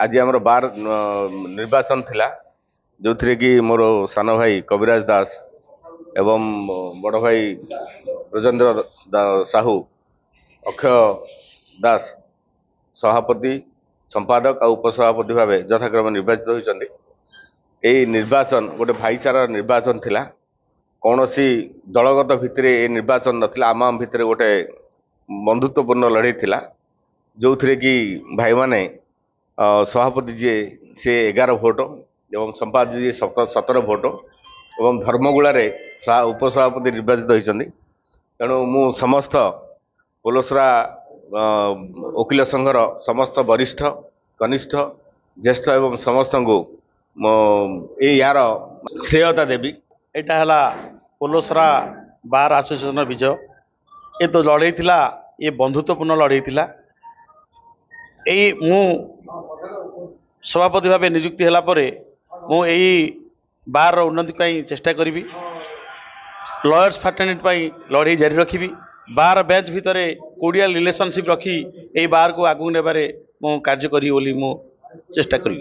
आज आमर बार निर्वाचन थिला जो थी कि मोर सान भाई कविराज दास एवं बड़ भाई ब्रजेंद्र साहू अक्षय दास सभापति संपादक और उपसभापति भाव यथाक्रम निर्वाचित होती। यही निर्वाचन गोटे भाईचारा निर्वाचन थिला कौन सी दलगत भितर ये निर्वाचन नाला आम आम भितर गोटे बंधुत्वपूर्ण लड़ाई थिला जो थी कि भाई माने सभापति जी से 11 भोट एवं संपादक जी 17 भोट एवं धर्मगुड़ा उपसभापति निर्वाचित होती। तेणु मु समस्त पोलसरा वकिल संघर समस्त वरिष्ठ कनिष्ठ ज्येष्ठ एवं समस्त को यार श्रेयता देवी। यहाँ पोलसरा बार आसोसिएशन विजय ये तो लड़ाई थिला ये बंधुत्वपूर्ण लड़ाई थिला। यही मु सभापति भाव नियुक्ति होला परे मु यही बार उन्नति पाई चेष्टा करी लॉयर्स फ्रैटर्निटी लड़ाई जारी रखी बार बेंच भितर कोडियल रिलेशनशिप रखी यही बार को आगू नेबारे मु कार्य करी बोली मु चेष्टा करी।